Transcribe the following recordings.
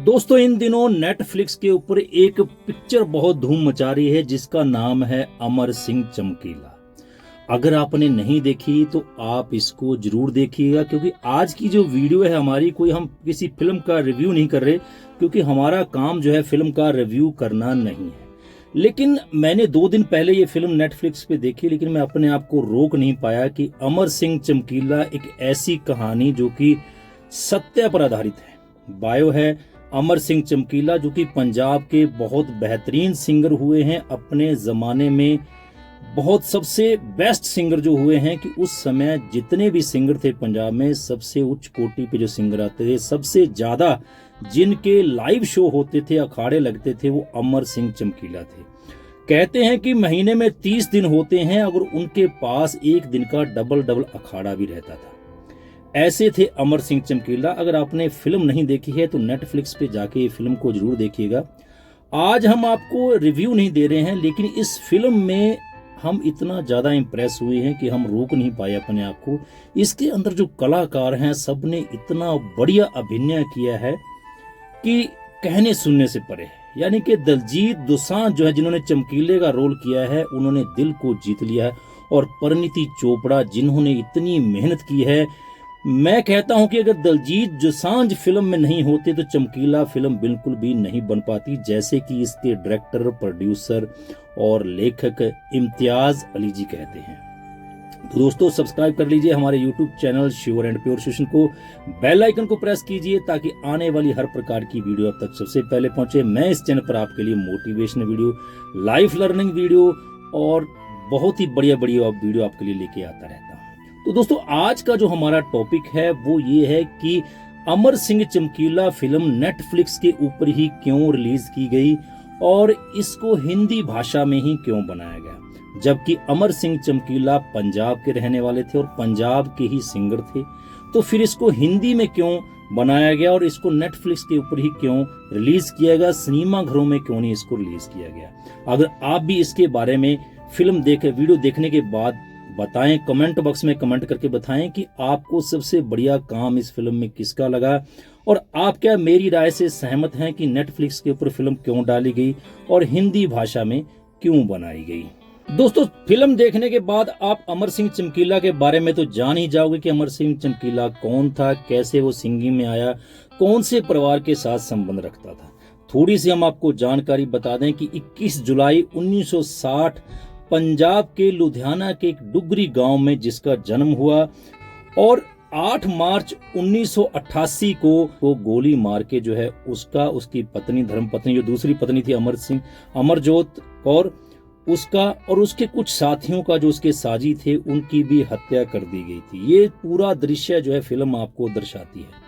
दोस्तों इन दिनों नेटफ्लिक्स के ऊपर एक पिक्चर बहुत धूम मचा रही है जिसका नाम है अमर सिंह चमकीला। अगर आपने नहीं देखी तो आप इसको जरूर देखिएगा, क्योंकि आज की जो वीडियो है हमारी, कोई हम किसी फिल्म का रिव्यू नहीं कर रहे, क्योंकि हमारा काम जो है फिल्म का रिव्यू करना नहीं है। लेकिन मैंने 2 दिन पहले ये फिल्म नेटफ्लिक्स पे देखी, लेकिन मैं अपने आप को रोक नहीं पाया कि अमर सिंह चमकीला एक ऐसी कहानी जो कि सत्य पर आधारित है। बायो है अमर सिंह चमकीला, जो कि पंजाब के बहुत बेहतरीन सिंगर हुए हैं अपने ज़माने में, बहुत सबसे बेस्ट सिंगर जो हुए हैं कि उस समय जितने भी सिंगर थे पंजाब में, सबसे उच्च कोटि पे जो सिंगर आते थे, सबसे ज़्यादा जिनके लाइव शो होते थे, अखाड़े लगते थे, वो अमर सिंह चमकीला थे। कहते हैं कि महीने में 30 दिन होते हैं, अगर उनके पास एक दिन का डबल अखाड़ा भी रहता था। ऐसे थे अमर सिंह चमकीला। अगर आपने फिल्म नहीं देखी है तो नेटफ्लिक्स पे जाके ये फिल्म को जरूर देखिएगा। आज हम आपको रिव्यू नहीं दे रहे हैं, लेकिन इस फिल्म में हम इतना ज़्यादा इम्प्रेस हुए हैं कि हम रोक नहीं पाए अपने आप को। इसके अंदर जो कलाकार हैं सब ने इतना बढ़िया अभिनय किया है कि कहने सुनने से परे है। यानी कि दलजीत दोसांझ जो है, जिन्होंने चमकीले का रोल किया है, उन्होंने दिल को जीत लिया है। और परिणीति चोपड़ा जिन्होंने इतनी मेहनत की है, मैं कहता हूं कि अगर दलजीत दोसांझ फिल्म में नहीं होते तो चमकीला फिल्म बिल्कुल भी नहीं बन पाती, जैसे कि इसके डायरेक्टर, प्रोड्यूसर और लेखक इम्तियाज अली जी कहते हैं। तो दोस्तों सब्सक्राइब कर लीजिए हमारे YouTube channel sure and pure station को, बेल आइकन को प्रेस कीजिए ताकि आने वाली हर प्रकार की वीडियो अब तक सबसे पहले पहुंचे। मैं इस चैनल पर आपके लिए motivational video, life learning video और बहुत ही बढ़िया वीडियो आपके लिए लेके आता रहता हूं। तो दोस्तों आज का जो हमारा टॉपिक है वो ये है कि अमर सिंह चमकीला फिल्म नेटफ्लिक्स के ऊपर ही क्यों रिलीज की गई और इसको हिंदी भाषा में ही क्यों बनाया गया, जबकि अमर सिंह चमकीला पंजाब के रहने वाले थे और पंजाब के ही सिंगर थे। तो फिर इसको हिंदी में क्यों बनाया गया और इसको नेटफ्लिक्स के ऊपर ही क्यों रिलीज किया गया, सिनेमा घरों में क्यों नहीं इसको रिलीज किया गया। अगर आप भी इसके बारे में वीडियो देखने के बाद बताएं, कमेंट बॉक्स में कमेंट करके बताएं कि आपको सबसे बढ़िया काम इस फिल्म में किसका लगा और आप क्या मेरी राय से सहमत हैं कि नेटफ्लिक्स के ऊपर फिल्म क्यों डाली गई और हिंदी भाषा में क्यों बनाई गई। दोस्तों फिल्म देखने के बाद आप अमर सिंह चमकीला के बारे में तो जान ही जाओगे कि अमर सिंह चमकीला कौन था, कैसे वो सिंगिंग में आया, कौन से परिवार के साथ संबंध रखता था। थोड़ी सी हम आपको जानकारी बता दें कि 21 जुलाई 1960 पंजाब के लुधियाना के एक डुगरी गांव में जिसका जन्म हुआ और 8 मार्च 1988 को वो गोली मार के जो है उसकी पत्नी, धर्मपत्नी, जो दूसरी पत्नी थी अमरजोत कौर, उसका और उसके कुछ साथियों का जो उसके साजी थे उनकी भी हत्या कर दी गई थी। ये पूरा दृश्य जो है फिल्म आपको दर्शाती है।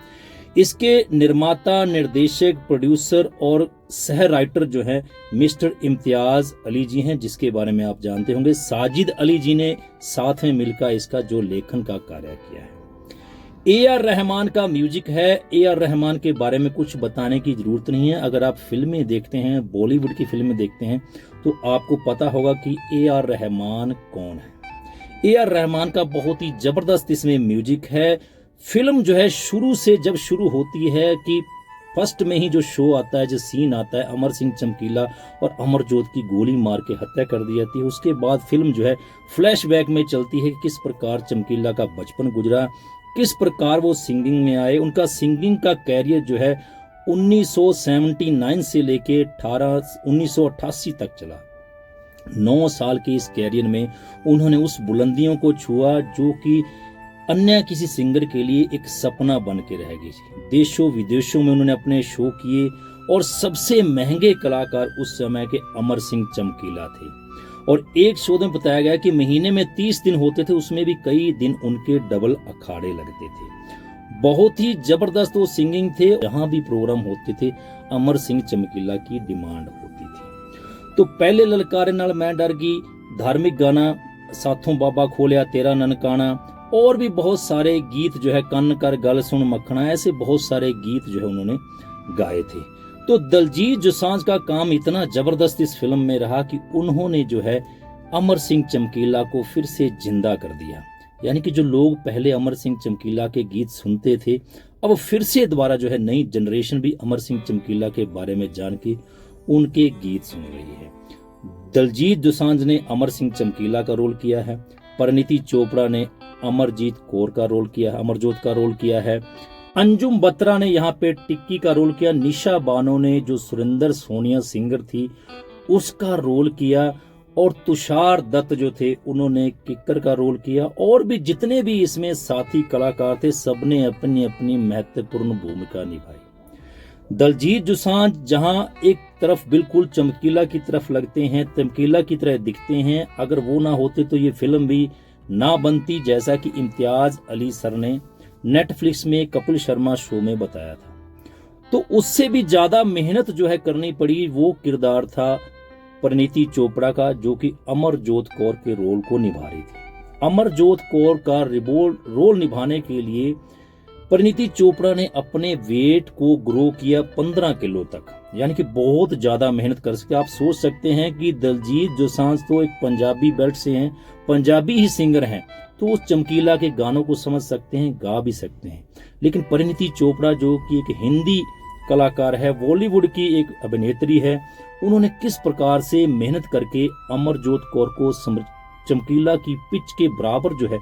इसके निर्माता, निर्देशक, प्रोड्यूसर और सह राइटर जो है मिस्टर इम्तियाज अली जी हैं, जिसके बारे में आप जानते होंगे। साजिद अली जी ने साथ में मिलकर इसका जो लेखन का कार्य किया है। AR रहमान का म्यूजिक है। AR रहमान के बारे में कुछ बताने की जरूरत नहीं है। अगर आप फिल्में देखते हैं, बॉलीवुड की फिल्में देखते हैं, तो आपको पता होगा कि AR रहमान कौन है। AR रहमान का बहुत ही जबरदस्त इसमें म्यूजिक है। फिल्म जो है शुरू से जब शुरू होती है कि फर्स्ट में ही जो शो आता है, जो सीन आता है, अमर सिंह चमकीला और अमरजोत की गोली मार के हत्या कर दी जाती है। उसके बाद फिल्म जो है फ्लैशबैक में चलती है कि किस प्रकार चमकीला का बचपन गुजरा, किस प्रकार वो सिंगिंग में आए। उनका सिंगिंग का कैरियर जो है 1979 से लेके 1988 तक चला। 9 साल के इस कैरियर में उन्होंने उस बुलंदियों को छुआ जो कि अन्य किसी सिंगर के लिए एक सपना बन के रह गई। देशों विदेशों में उन्होंने अपने शो किए और सबसे महंगे कलाकार उस समय के अमर सिंह चमकीला थे। और एक शो में बताया गया कि महीने में 30 दिन होते थे, उसमें भी कई दिन उनके डबल अखाड़े लगते थे। बहुत ही जबरदस्त वो सिंगिंग थे। जहां भी प्रोग्राम होते थे अमर सिंह चमकीला की डिमांड होती थी। तो पहले ललकारे नाल मैं डर गई, धार्मिक गाना, साथों बाबा खोलिया तेरा ननकाना, और भी बहुत सारे गीत जो है, कन्न कर गल सुन मखना, ऐसे बहुत सारे गीत जो है उन्होंने गाए थे। तो दलजीत दोसांझ का काम इतना जबरदस्त इस फिल्म में रहा कि उन्होंने जो है अमर सिंह चमकीला को फिर से जिंदा कर दिया। यानी कि जो लोग पहले अमर सिंह चमकीला के गीत सुनते थे, अब फिर से दोबारा जो है नई जनरेशन भी अमर सिंह चमकीला के बारे में जान के उनके गीत सुन रही है। दलजीत दोसांझ ने अमर सिंह चमकीला का रोल किया है, परिणीति चोपड़ा ने अमरजीत कौर का रोल किया है, अमरजोत का रोल किया है, अंजुम बत्रा ने यहाँ पे टिक्की का रोल किया, निशा बानो ने जो सुरेंद्र सोनिया सिंगर थी उसका रोल किया, और तुषार दत्त जो थे उन्होंने किक्कर का रोल किया, और भी जितने भी इसमें साथी कलाकार थे सबने अपनी अपनी महत्वपूर्ण भूमिका निभाई। दलजीत दोसांझ जहां एक तरफ बिल्कुल चमकीला की तरफ लगते हैं, चमकीला की तरह दिखते हैं, अगर वो ना होते तो ये फिल्म भी ना बनती, जैसा कि इम्तियाज अली सर ने नेटफ्लिक्स में कपिल शर्मा शो में बताया था। तो उससे भी ज्यादा मेहनत जो है करनी पड़ी, वो किरदार था परिणीति चोपड़ा का, जो कि अमरजोत कौर के रोल को निभा रही थी। अमरजोत कौर का रोल निभाने के लिए परिणीति चोपड़ा ने अपने वेट को ग्रो किया 15 किलो तक, यानी कि बहुत ज्यादा मेहनत कर सकते। आप सोच सकते हैं कि दलजीत दोसांझ तो एक पंजाबी बेल्ट से हैं, पंजाबी ही सिंगर हैं, तो उस चमकीला के गानों को समझ सकते हैं, गा भी सकते हैं। लेकिन परिणीति चोपड़ा जो कि एक हिंदी कलाकार है, बॉलीवुड की एक अभिनेत्री है, उन्होंने किस प्रकार से मेहनत करके अमरजोत कौर को चमकीला की पिच के बराबर जो है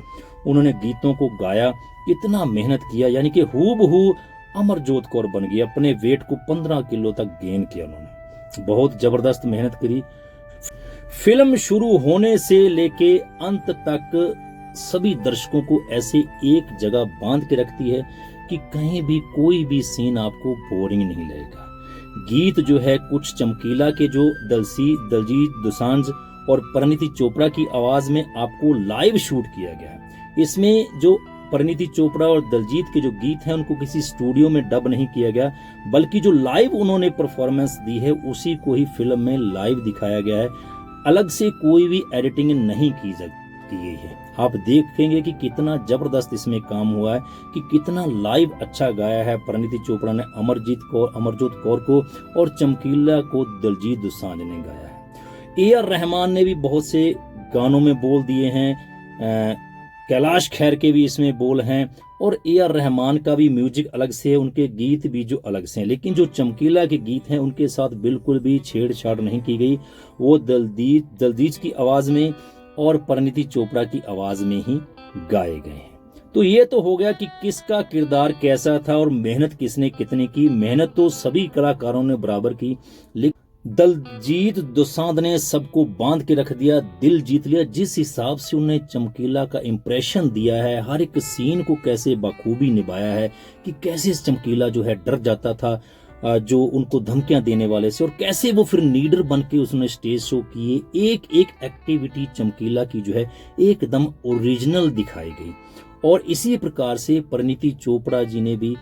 उन्होंने गीतों को गाया, कितना मेहनत किया, यानी कि हूबहू अमरजोत कौर बन गई। अपने वेट को 15 किलो तक गेन किया उन्होंने, बहुत जबरदस्त मेहनत करी। फिल्म शुरू होने से लेके अंत तक सभी दर्शकों को ऐसे एक जगह बांध के रखती है कि कहीं भी कोई भी सीन आपको बोरिंग नहीं लगेगा। गीत जो है कुछ चमकीला के जो दलजीत दोसांझ और परिणीति चोपड़ा की आवाज में आपको लाइव शूट किया गया है। इसमें जो परिणीति चोपड़ा और दलजीत के जो गीत हैं उनको किसी स्टूडियो में डब नहीं किया गया, बल्कि जो लाइव उन्होंने परफॉर्मेंस दी है उसी को ही फिल्म में लाइव दिखाया गया है। अलग से कोई भी एडिटिंग नहीं की गई है। आप देखेंगे कि कितना जबरदस्त इसमें काम हुआ है, कि कितना लाइव अच्छा गाया है परिणीति चोपड़ा ने अमरजोत कौर को, और चमकीला को दलजीत दोसांझ ने गाया है। ए आर रहमान ने भी बहुत से गानों में बोल दिए हैं, कैलाश खेर के भी इसमें बोल हैं, और ए आर रहमान का भी म्यूजिक अलग से है, उनके गीत भी जो अलग से हैं। लेकिन जो चमकीला के गीत हैं उनके साथ बिल्कुल भी छेड़छाड़ नहीं की गई, वो दलजीत की आवाज में और परिणीति चोपड़ा की आवाज में ही गाए गए हैं। तो ये तो हो गया कि किसका किरदार कैसा था और मेहनत किसने कितनी की। मेहनत तो सभी कलाकारों ने बराबर की, लेकिन दलजीत दोसांझ ने सबको बांध के रख दिया, दिल जीत लिया। जिस हिसाब से उन्होंने चमकीला का इंप्रेशन दिया है, हर एक सीन को कैसे बखूबी निभाया है, कि कैसे चमकीला जो है डर जाता था जो उनको धमकियां देने वाले से, और कैसे वो फिर लीडर बन के उसने स्टेज शो किए। एक एक एक्टिविटी चमकीला की जो है एकदम ओरिजिनल दिखाई गई। और इसी प्रकार से परिणीति चोपड़ा जी ने भी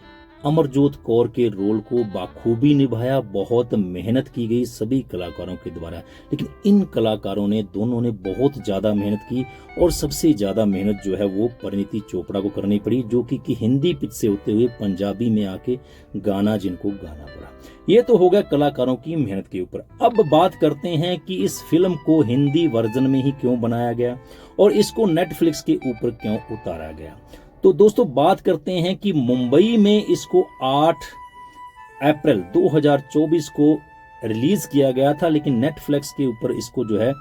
अमरजोत कौर के रोल को बाखूबी निभाया। बहुत मेहनत की गई सभी कलाकारों के द्वारा, लेकिन इन कलाकारों ने दोनों ने बहुत ज्यादा मेहनत की, और सबसे ज्यादा मेहनत जो है वो परिणीति चोपड़ा को करनी पड़ी, जो कि हिंदी पिच से होते हुए पंजाबी में आके गाना जिनको गाना पड़ा। ये तो हो गया कलाकारों की मेहनत के ऊपर। अब बात करते हैं कि इस फिल्म को हिंदी वर्जन में ही क्यों बनाया गया और इसको नेटफ्लिक्स के ऊपर क्यों उतारा गया। तो दोस्तों बात करते हैं कि मुंबई में इसको 8 अप्रैल 2024 को रिलीज किया गया था, लेकिन नेटफ्लिक्स के ऊपर इसको जो है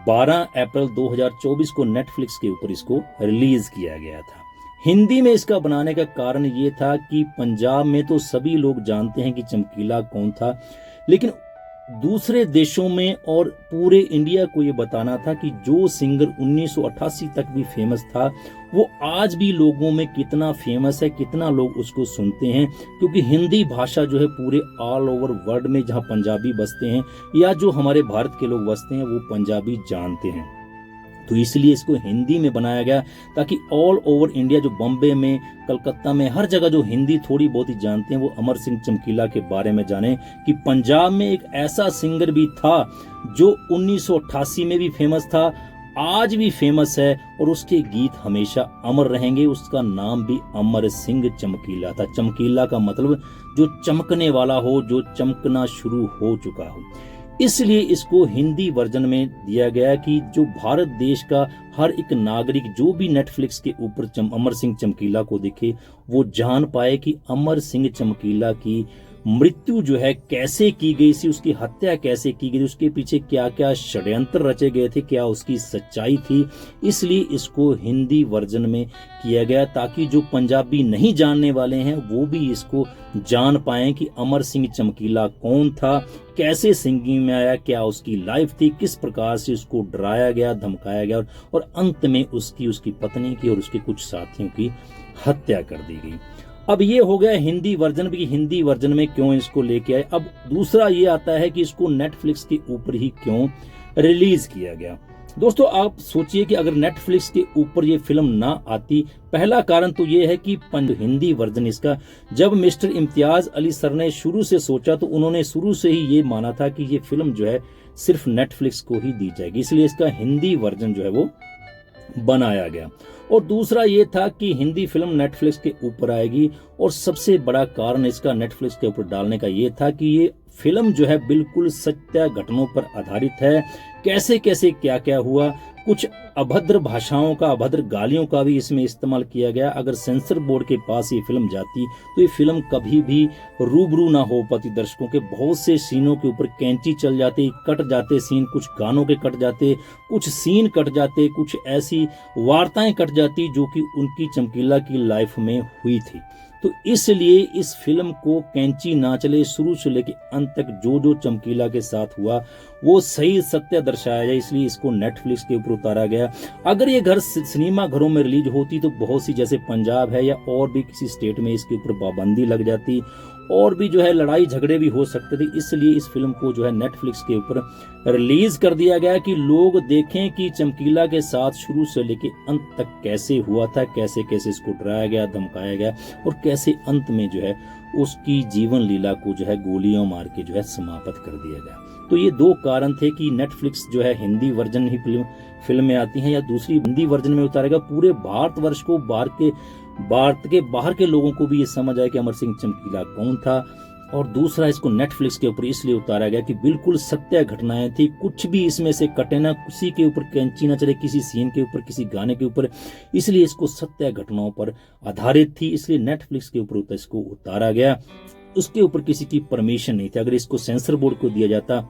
12 अप्रैल 2024 को नेटफ्लिक्स के ऊपर इसको रिलीज किया गया था। हिंदी में इसका बनाने का कारण ये था कि पंजाब में तो सभी लोग जानते हैं कि चमकीला कौन था, लेकिन दूसरे देशों में और पूरे इंडिया को ये बताना था कि जो सिंगर 1988 तक भी फेमस था वो आज भी लोगों में कितना फेमस है, कितना लोग उसको सुनते हैं। क्योंकि हिंदी भाषा जो है पूरे ऑल ओवर वर्ल्ड में जहां पंजाबी बसते हैं या जो हमारे भारत के लोग बसते हैं वो पंजाबी जानते हैं, तो इसलिए इसको हिंदी में बनाया गया ताकि ऑल ओवर इंडिया, जो बॉम्बे में, कलकत्ता में, हर जगह जो हिंदी थोड़ी बहुत ही जानते हैं वो अमर सिंह चमकीला के बारे में जाने कि पंजाब में एक ऐसा सिंगर भी था जो 1988 में भी फेमस था, आज भी फेमस है और उसके गीत हमेशा अमर रहेंगे। उसका नाम भी अमर सिंह चमकीला था। चमकीला का मतलब जो चमकने वाला हो, जो चमकना शुरू हो चुका हो। इसलिए इसको हिंदी वर्जन में दिया गया कि जो भारत देश का हर एक नागरिक जो भी नेटफ्लिक्स के ऊपर अमर सिंह चमकीला को देखे वो जान पाए कि अमर सिंह चमकीला की मृत्यु जो है कैसे की गई थी, उसकी हत्या कैसे की गई, उसके पीछे क्या क्या षड्यंत्र रचे गए थे, क्या उसकी सच्चाई थी। इसलिए इसको हिंदी वर्जन में किया गया ताकि जो पंजाबी नहीं जानने वाले हैं वो भी इसको जान पाएं कि अमर सिंह चमकीला कौन था, कैसे सिंगिंग में आया, क्या उसकी लाइफ थी, किस प्रकार से उसको डराया गया, धमकाया गया और अंत में उसकी पत्नी की और उसके कुछ साथियों की हत्या कर दी गई। अब ये हो गया हिंदी वर्जन भी, हिंदी वर्जन में क्यों इसको लेके आए। अब दूसरा ये आता है कि इसको नेटफ्लिक्स के ऊपर ही क्यों रिलीज किया गया। दोस्तों आप सोचिए कि अगर नेटफ्लिक्स के ऊपर ये फिल्म ना आती, पहला कारण तो ये है कि हिंदी वर्जन इसका जब मिस्टर इम्तियाज अली सर ने शुरू से सोचा तो उन्होंने शुरू से ही ये माना था कि ये फिल्म जो है सिर्फ नेटफ्लिक्स को ही दी जाएगी, इसलिए इसका हिंदी वर्जन जो है वो बनाया गया। और दूसरा ये था कि हिंदी फिल्म नेटफ्लिक्स के ऊपर आएगी और सबसे बड़ा कारण इसका नेटफ्लिक्स के ऊपर डालने का ये था कि ये फिल्म जो है बिल्कुल सत्य घटनाओं पर आधारित है। कैसे कैसे क्या क्या हुआ, कुछ अभद्र भाषाओं का, अभद्र गालियों का भी इसमें इस्तेमाल किया गया। अगर सेंसर बोर्ड के पास ये फिल्म जाती तो ये फिल्म कभी भी रूबरू ना हो पाती दर्शकों के। बहुत से सीनों के ऊपर कैंची चल जाती, कट जाते सीन, कुछ गानों के कट जाते, कुछ सीन कट जाते, कुछ ऐसी वार्ताएं कट जाती जो कि उनकी चमकीला की लाइफ में हुई थी। तो इसलिए इस फिल्म को कैंची ना चले, शुरू से लेकर अंत तक जो जो चमकीला के साथ हुआ वो सही सत्य दर्शाया जाए, इसलिए इसको नेटफ्लिक्स के ऊपर उतारा गया। अगर ये घर सिनेमा घरों में रिलीज होती तो बहुत सी, जैसे पंजाब है या और भी किसी स्टेट में, इसके ऊपर पाबंदी लग जाती और भी जो है लड़ाई झगड़े भी हो सकते थे। इसलिए इस फिल्म को जो है नेटफ्लिक्स के ऊपर रिलीज कर दिया गया कि लोग देखें कि चमकीला के साथ शुरू से लेकर अंत तक कैसे हुआ था, कैसे कैसे इसको डराया गया, धमकाया गया और कैसे अंत में जो है उसकी जीवन लीला को जो है गोलियां मार के जो है समाप्त कर दिया गया। तो ये दो कारण थे कि नेटफ्लिक्स जो है हिंदी वर्जन ही फिल्म में आती है या दूसरी हिंदी वर्जन में उतारेगा। पूरे भारतवर्ष को, भारत के बाहर के लोगों को भी ये समझ आया कि अमर सिंह चमकीला कौन था। और दूसरा, इसको नेटफ्लिक्स के ऊपर इसलिए उतारा गया कि बिल्कुल सत्य घटनाएं थी, कुछ भी इसमें से कटे ना, किसी के ऊपर कैंची ना चले, किसी सीन के ऊपर, किसी गाने के ऊपर, इसलिए इसको सत्य घटनाओं पर आधारित थी, इसलिए नेटफ्लिक्स के ऊपर इसको उतारा गया। उसके ऊपर किसी की परमिशन नहीं थी। अगर इसको सेंसर बोर्ड को दिया जाता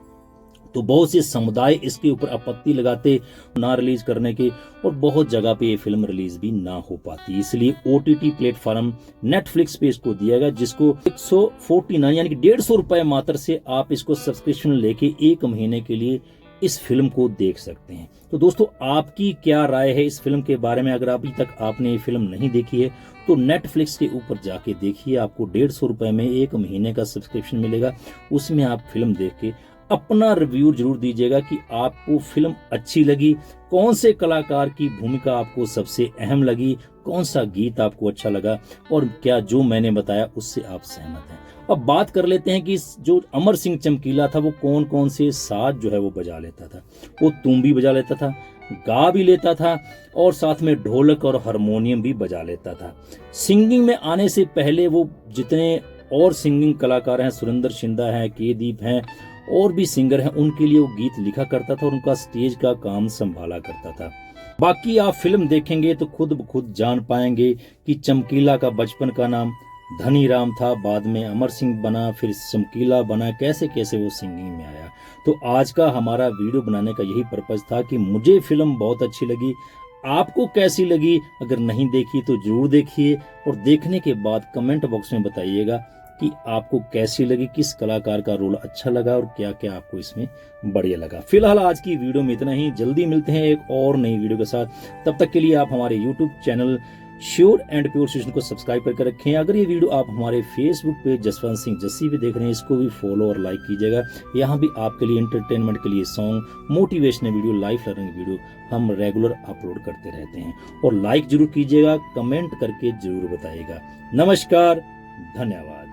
तो बहुत से समुदाय इसके ऊपर आपत्ति लगाते ना रिलीज करने के और बहुत जगह पे ये फिल्म रिलीज भी ना हो पाती। इसलिए OTT प्लेटफॉर्म नेटफ्लिक्स पे इसको दिया गया, जिसको 149 यानी कि 150 रुपए मात्र से आप इसको सब्सक्रिप्शन लेके 1 महीने के लिए इस फिल्म को देख सकते हैं। तो दोस्तों आपकी क्या राय है इस फिल्म के बारे में? अगर अभी तक आपने ये फिल्म नहीं देखी है तो नेटफ्लिक्स के ऊपर जाके देखिए, आपको 150 रुपए में 1 महीने का सब्सक्रिप्शन मिलेगा। उसमें आप फिल्म देख के अपना रिव्यू जरूर दीजिएगा कि आपको फिल्म अच्छी लगी, कौन से कलाकार की भूमिका आपको सबसे अहम लगी, कौन सा गीत आपको अच्छा लगा और क्या जो मैंने बताया उससे आप सहमत हैं। अब बात कर लेते हैं कि जो अमर सिंह चमकीला था वो कौन कौन से साज जो है वो बजा लेता था। वो तुंबी बजा लेता था, गा भी लेता था और साथ में ढोलक और हारमोनियम भी बजा लेता था। सिंगिंग में आने से पहले वो जितने और सिंगिंग कलाकार हैं, सुरेंद्र शिंदा हैं, के दीप हैं और भी सिंगर हैं, उनके लिए वो गीत लिखा करता था और उनका स्टेज का काम संभाला करता था। बाकी आप फिल्म देखेंगे तो खुद ब खुद जान पाएंगे कि चमकीला का बचपन का नाम धनी राम था, बाद में अमर सिंह बना, फिर चमकीला बना, कैसे कैसे वो सिंगिंग में आया। तो आज का हमारा वीडियो बनाने का यही पर्पज था कि मुझे फिल्म बहुत अच्छी लगी, आपको कैसी लगी? अगर नहीं देखी तो जरूर देखिए और देखने के बाद कमेंट बॉक्स में बताइएगा कि आपको कैसी लगी, किस कलाकार का रोल अच्छा लगा और क्या क्या आपको इसमें बढ़िया लगा। फिलहाल आज की वीडियो में इतना ही, जल्दी मिलते हैं एक और नई वीडियो के साथ। तब तक के लिए आप हमारे YouTube channel sure and pure station को सब्सक्राइब करके रखें। अगर ये वीडियो आप हमारे फेसबुक पे जसवंत सिंह जस्सी पे देख रहे हैं, इसको भी फॉलो और लाइक कीजिएगा। यहाँ भी आपके लिए एंटरटेनमेंट के लिए song, motivational video, life learning video हम रेगुलर अपलोड करते रहते हैं। और लाइक जरूर कीजिएगा, कमेंट करके जरूर बताइएगा। नमस्कार, धन्यवाद।